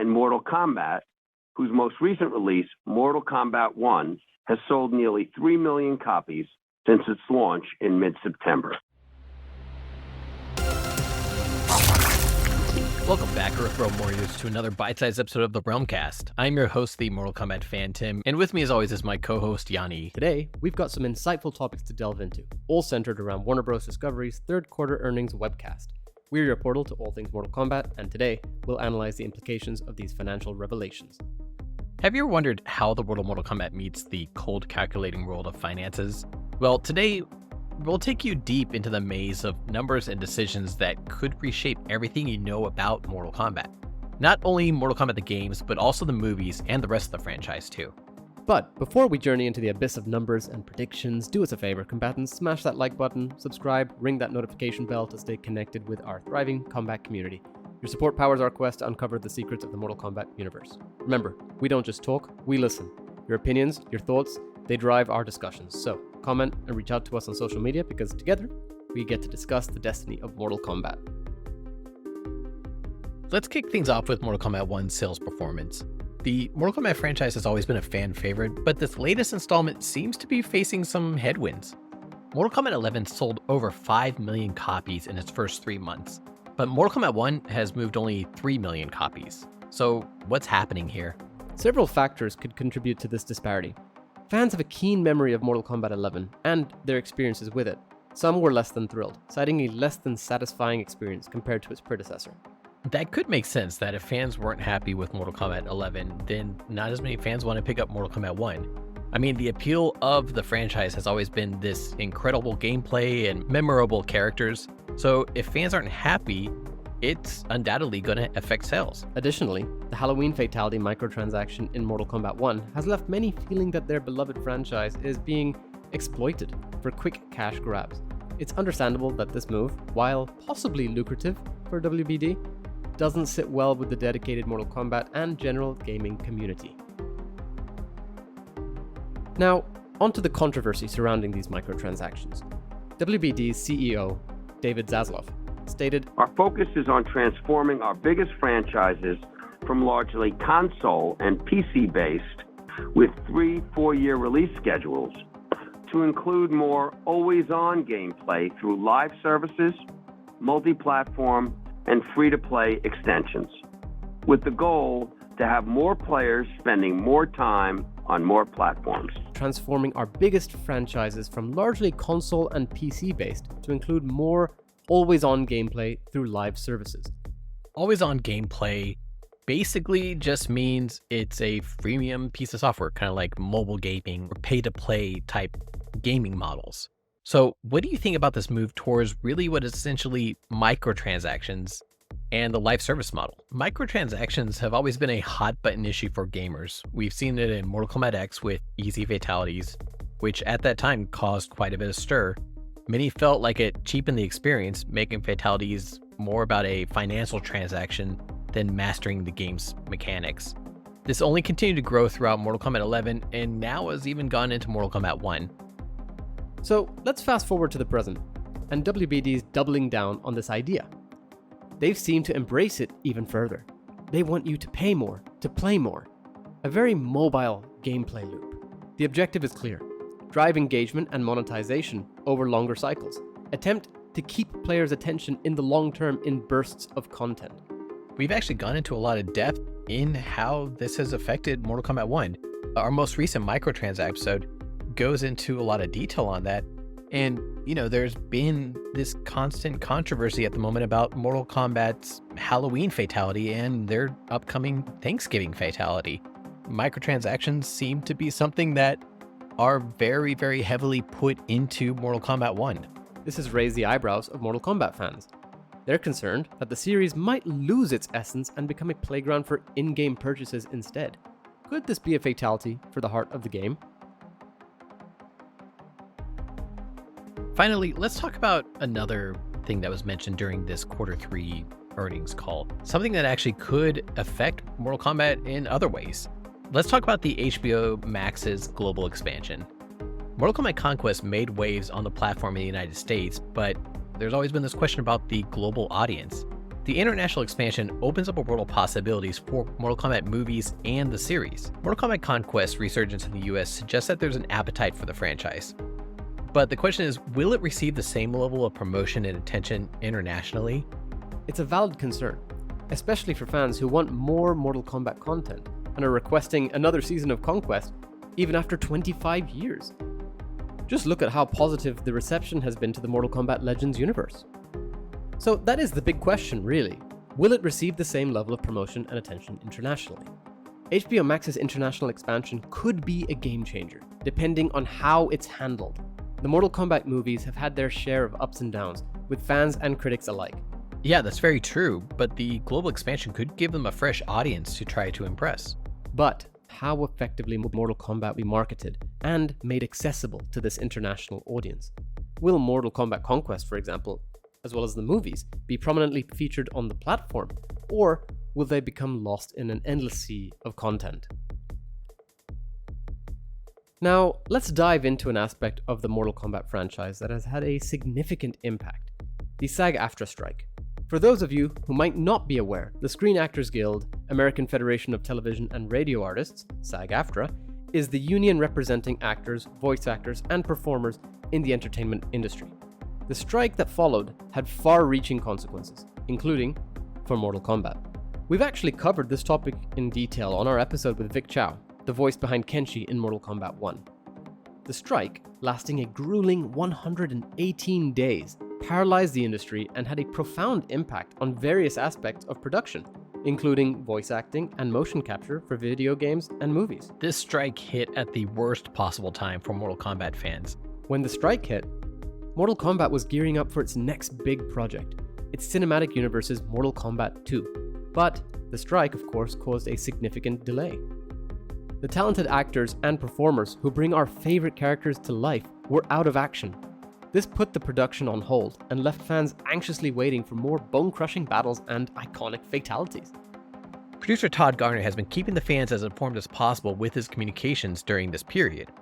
and Mortal Kombat, whose most recent release, Mortal Kombat 1, has sold nearly 3 million copies since its launch in mid-September. Welcome back, Earth Realm Warriors, to another bite-sized episode of the Realmcast. I'm your host, the Mortal Kombat fan, Tim, and with me as always is my co-host, Yanni. Today, we've got some insightful topics to delve into, all centered around Warner Bros. Discovery's third quarter earnings webcast. We're your portal to all things Mortal Kombat, and today, we'll analyze the implications of these financial revelations. Have you ever wondered how the world of Mortal Kombat meets the cold calculating world of finances? Well, today, we'll take you deep into the maze of numbers and decisions that could reshape everything you know about Mortal Kombat. Not only Mortal Kombat the games, but also the movies and the rest of the franchise too. But before we journey into the abyss of numbers and predictions, do us a favor, combatants, smash that like button, subscribe, ring that notification bell to stay connected with our thriving combat community. Your support powers our quest to uncover the secrets of the Mortal Kombat universe. Remember, we don't just talk, we listen. Your opinions, your thoughts, they drive our discussions. So, comment and reach out to us on social media because together, we get to discuss the destiny of Mortal Kombat. Let's kick things off with Mortal Kombat 1's sales performance. The Mortal Kombat franchise has always been a fan favorite, but this latest installment seems to be facing some headwinds. Mortal Kombat 11 sold over 5 million copies in its first 3 months, but Mortal Kombat 1 has moved only 3 million copies. So what's happening here? Several factors could contribute to this disparity. Fans have a keen memory of Mortal Kombat 11 and their experiences with it. Some were less than thrilled, citing a less than satisfying experience compared to its predecessor. That could make sense that if fans weren't happy with Mortal Kombat 11, then not as many fans want to pick up Mortal Kombat 1. I mean, the appeal of the franchise has always been this incredible gameplay and memorable characters, so if fans aren't happy, it's undoubtedly going to affect sales. Additionally, the Halloween fatality microtransaction in Mortal Kombat 1 has left many feeling that their beloved franchise is being exploited for quick cash grabs. It's understandable that this move, while possibly lucrative for WBD, doesn't sit well with the dedicated Mortal Kombat and general gaming community. Now, onto the controversy surrounding these microtransactions. WBD's CEO, David Zaslav, stated, "Our focus is on transforming our biggest franchises from largely console and PC-based with 3-4-year release schedules to include more always-on gameplay through live services, multi-platform, and free-to-play extensions, with the goal to have more players spending more time on more platforms. Transforming our biggest franchises from largely console and PC-based to include more always-on gameplay through live services." Always-on gameplay basically just means it's a freemium piece of software, kind of like mobile gaming or pay-to-play type gaming models. So what do you think about this move towards really what is essentially microtransactions and the live service model? Microtransactions have always been a hot button issue for gamers. We've seen it in Mortal Kombat X with easy fatalities, which at that time caused quite a bit of stir. Many felt like it cheapened the experience, making fatalities more about a financial transaction than mastering the game's mechanics. This only continued to grow throughout Mortal Kombat 11 and now has even gone into Mortal Kombat 1. So let's fast forward to the present, and WBD's doubling down on this idea. They've seemed to embrace it even further. They want you to pay more, to play more. A very mobile gameplay loop. The objective is clear. Drive engagement and monetization over longer cycles. Attempt to keep players' attention in the long term in bursts of content. We've actually gone into a lot of depth in how this has affected Mortal Kombat 1. Our most recent microtransaction episode goes into a lot of detail on that. And, there's been this constant controversy at the moment about Mortal Kombat's Halloween fatality and their upcoming Thanksgiving fatality. Microtransactions seem to be something that are very, very heavily put into Mortal Kombat 1. This has raised the eyebrows of Mortal Kombat fans. They're concerned that the series might lose its essence and become a playground for in-game purchases instead. Could this be a fatality for the heart of the game? Finally, let's talk about another thing that was mentioned during this Q3 earnings call. Something that actually could affect Mortal Kombat in other ways. Let's talk about the HBO Max's global expansion. Mortal Kombat Conquest made waves on the platform in the United States, but there's always been this question about the global audience. The international expansion opens up a world of possibilities for Mortal Kombat movies and the series. Mortal Kombat Conquest resurgence in the US suggests that there's an appetite for the franchise. But the question is, will it receive the same level of promotion and attention internationally? It's a valid concern, especially for fans who want more Mortal Kombat content and are requesting another season of Conquest even after 25 years. Just look at how positive the reception has been to the Mortal Kombat Legends universe. So that is the big question, really. Will it receive the same level of promotion and attention internationally? HBO Max's international expansion could be a game changer, depending on how it's handled. The Mortal Kombat movies have had their share of ups and downs, with fans and critics alike. Yeah, that's very true, but the global expansion could give them a fresh audience to try to impress. But how effectively will Mortal Kombat be marketed and made accessible to this international audience? Will Mortal Kombat Conquest, for example, as well as the movies, be prominently featured on the platform, or will they become lost in an endless sea of content? Now, let's dive into an aspect of the Mortal Kombat franchise that has had a significant impact: the SAG After Strike. For those of you who might not be aware, the Screen Actors Guild, American Federation of Television and Radio Artists, SAG-AFTRA, is the union representing actors, voice actors, and performers in the entertainment industry. The strike that followed had far-reaching consequences, including for Mortal Kombat. We've actually covered this topic in detail on our episode with Vic Chow, the voice behind Kenshi in Mortal Kombat 1. The strike, lasting a grueling 118 days, paralyzed the industry and had a profound impact on various aspects of production, including voice acting and motion capture for video games and movies. This strike hit at the worst possible time for Mortal Kombat fans. When the strike hit, Mortal Kombat was gearing up for its next big project, its cinematic universe's Mortal Kombat 2. But the strike, of course, caused a significant delay. The talented actors and performers who bring our favorite characters to life were out of action. This put the production on hold and left fans anxiously waiting for more bone-crushing battles and iconic fatalities. Producer Todd Garner has been keeping the fans as informed as possible with his communications during this period.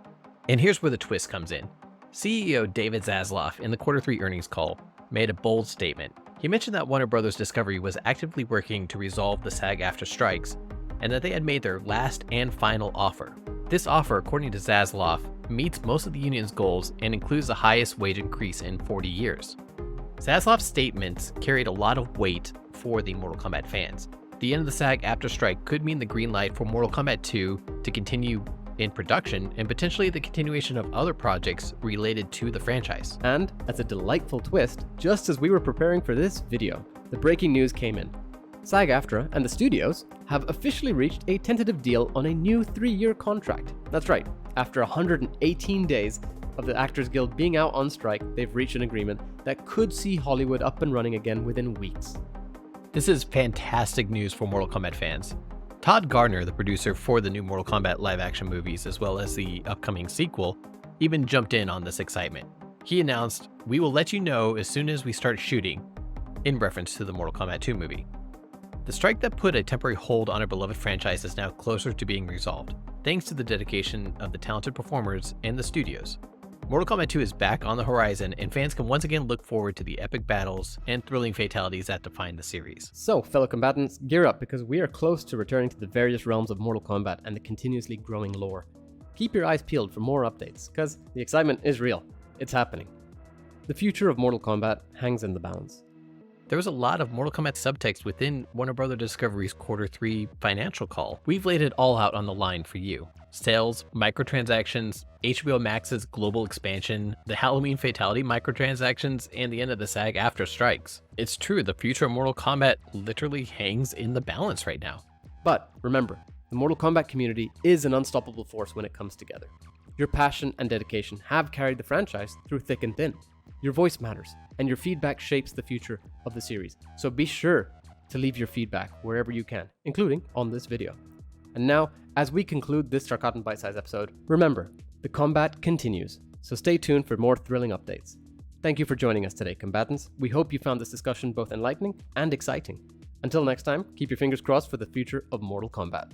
And here's where the twist comes in. CEO David Zaslav, in the Q3 earnings call, made a bold statement. He mentioned that Warner Bros. Discovery was actively working to resolve the SAG After Strikes, and that they had made their last and final offer. This offer, according to Zaslav, meets most of the union's goals and includes the highest wage increase in 40 years. Zaslav's statements carried a lot of weight for the Mortal Kombat fans. The end of the SAG After Strike could mean the green light for Mortal Kombat 2 to continue in production and potentially the continuation of other projects related to the franchise. And as a delightful twist, just as we were preparing for this video, the breaking news came in. SAG-AFTRA and the studios have officially reached a tentative deal on a new 3-year contract. That's right, after 118 days of the Actors Guild being out on strike, they've reached an agreement that could see Hollywood up and running again within weeks. This is fantastic news for Mortal Kombat fans. Todd Garner, the producer for the new Mortal Kombat live-action movies as well as the upcoming sequel, even jumped in on this excitement. He announced, "We will let you know as soon as we start shooting," in reference to the Mortal Kombat 2 movie. The strike that put a temporary hold on our beloved franchise is now closer to being resolved, thanks to the dedication of the talented performers and the studios. Mortal Kombat 2 is back on the horizon, and fans can once again look forward to the epic battles and thrilling fatalities that define the series. So, fellow combatants, gear up because we are close to returning to the various realms of Mortal Kombat and the continuously growing lore. Keep your eyes peeled for more updates, because the excitement is real. It's happening. The future of Mortal Kombat hangs in the balance. There was a lot of Mortal Kombat subtext within Warner Bros. Discovery's Q3 financial call. We've laid it all out on the line for you. Sales, microtransactions, HBO Max's global expansion, the Halloween fatality microtransactions, and the end of the SAG After Strikes. It's true, the future of Mortal Kombat literally hangs in the balance right now. But remember, the Mortal Kombat community is an unstoppable force when it comes together. Your passion and dedication have carried the franchise through thick and thin. Your voice matters, and your feedback shapes the future of the series. So be sure to leave your feedback wherever you can, including on this video. And now, as we conclude this Sarkatan Bite-Size episode, remember, the combat continues, so stay tuned for more thrilling updates. Thank you for joining us today, combatants. We hope you found this discussion both enlightening and exciting. Until next time, keep your fingers crossed for the future of Mortal Kombat.